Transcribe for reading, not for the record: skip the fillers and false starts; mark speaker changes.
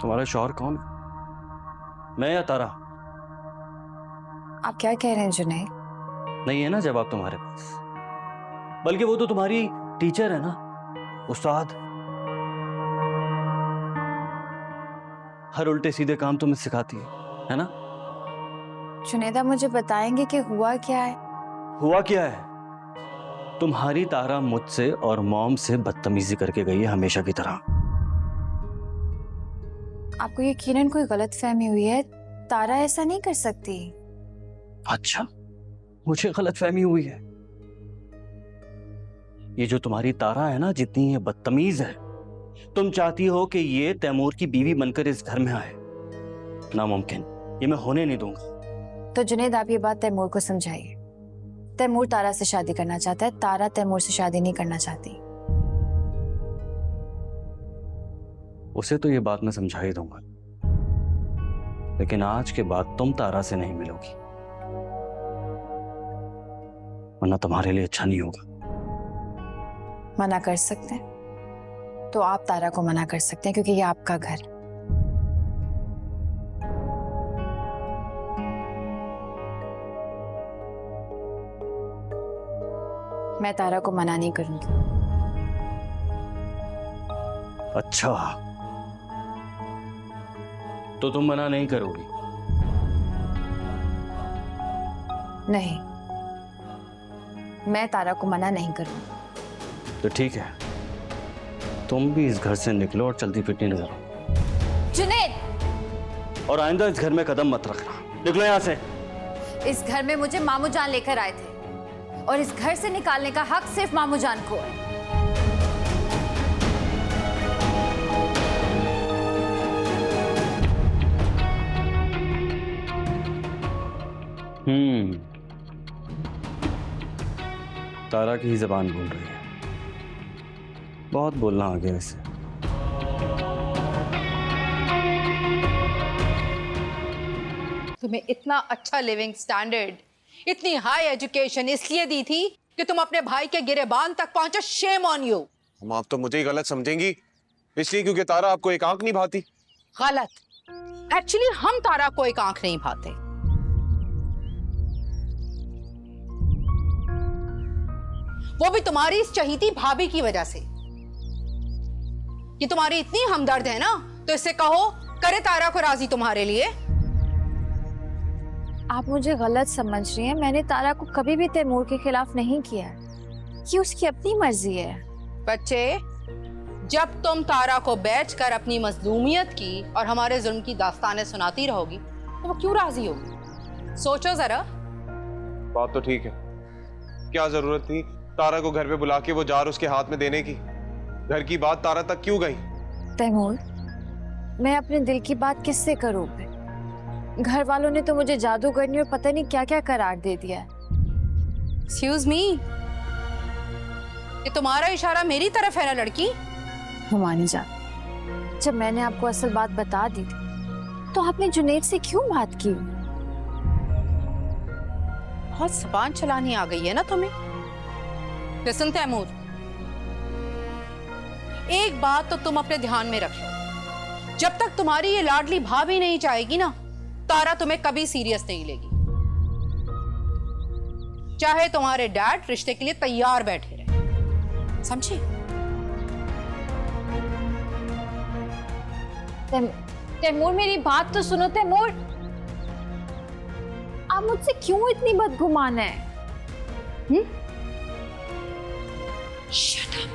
Speaker 1: तुम्हारा शौहर कौन है, मैं या तारा?
Speaker 2: आप क्या कह रहे हैं जुनैद?
Speaker 1: नहीं है ना जवाब तुम्हारे पास? बल्कि वो तो तुम्हारी टीचर है ना, उस्ताद। हर उल्टे सीधे काम तुम्हें सिखाती है ना?
Speaker 2: जुनैद, आप मुझे बताएंगे कि हुआ क्या है?
Speaker 1: हुआ क्या है? तुम्हारी तारा मुझसे और मॉम से बदतमीजी करके गई है हमेशा की तरह।
Speaker 2: आपको यकीनन कोई गलतफहमी हुई है। तारा ऐसा नहीं कर सकती।
Speaker 1: अच्छा, मुझे गलतफहमी हुई है। ये जो तुम्हारी तारा है ना, जितनी ये बदतमीज है, तुम चाहती हो कि ये तैमूर की बीवी बनकर इस घर में आए। नामुमकिन, ये मैं होने नहीं दूंगा।
Speaker 2: तो जुनैद, आप ये बात तैमूर को समझाइए। तैमूर तारा से शादी करना चाहता है, तारा तैमूर से शादी नहीं करना चाहती।
Speaker 1: उसे तो ये बात मैं समझा ही दूंगा, लेकिन आज के बाद तुम तारा से नहीं मिलोगी, वरना तुम्हारे लिए अच्छा नहीं होगा।
Speaker 2: मना कर सकते हैं तो आप तारा को मना कर सकते हैं, क्योंकि ये आपका घर। मैं तारा को मना नहीं करूंगी।
Speaker 1: अच्छा, तो तुम मना नहीं करोगी?
Speaker 2: नहीं, मैं तारा को मना नहीं करूंगी।
Speaker 1: तो ठीक है, तुम भी इस घर से निकलो और चलती फिरती नजर आओ।
Speaker 2: जुनैद!
Speaker 1: और आइंदा इस घर में कदम मत रखना। निकलो यहाँ से।
Speaker 2: इस घर में मुझे मामू जान लेकर आए थे, और इस घर से निकालने का हक सिर्फ मामू जान को है।
Speaker 1: तारा की ही जबान बोल रही है। बहुत बोलना आ गया इसे।
Speaker 3: तुम्हें इतना अच्छा लिविंग स्टैंडर्ड, इतनी हाई एजुकेशन इसलिए दी थी कि तुम अपने भाई के गिरेबान तक पहुंचो। Shame on you.
Speaker 4: हम आप तो मुझे ही गलत समझेंगी, इसलिए क्योंकि तारा आपको एक आंख नहीं भाती।
Speaker 3: गलत। एक्चुअली हम तारा को एक आंख नहीं भाते। वो भी तुम्हारी इस चहीती भाभी की वजह से। कि तुम्हारी इतनी हमदर्द है ना, तो इससे कहो करे तारा को राजी तुम्हारे लिए।
Speaker 2: आप मुझे गलत समझ रही हैं। मैंने तारा को कभी भी तैमूर के खिलाफ नहीं किया। ये उसकी अपनी मर्जी है।
Speaker 3: बच्चे, जब तुम तारा को बैठकर अपनी मजलूमियत की और हमारे जुल्म की दास्तानें सुनाती रहोगी, तो वो क्यों राजी होगी? सोचो जरा।
Speaker 4: बात तो ठीक है, क्या जरूरत थी तारा को घर पे बुला के वो जार उसके हाथ में देने की? घर की बात तारा तक क्यों गई?
Speaker 2: तैमूर, मैं अपने दिल की बात किससे करूं? घर वालों ने तो मुझे जादूगरनी और पता नहीं क्या क्या करार दे दिया है।
Speaker 3: एक्सक्यूज मी, ये तुम्हारा इशारा मेरी तरफ है ना लड़की?
Speaker 2: हुमानी जान, जब मैंने आपको असल बात बता दी थी, तो आपने जुनैद से क्यों बात की?
Speaker 3: बहुत ज़बान चलानी आ गई है ना तुम्हें। लिसन तैमूर, एक बात तो तुम अपने ध्यान में रखो। जब तक तुम्हारी ये लाडली भाभी नहीं चाहेगी ना, तारा तुम्हें कभी सीरियस नहीं लेगी। चाहे तुम्हारे डैड रिश्ते के लिए तैयार बैठे रहे, समझी?
Speaker 2: तैमूर, मेरी बात तो सुनो। तैमूर, आप मुझसे क्यों इतनी बदगुमान है?
Speaker 3: Shut up.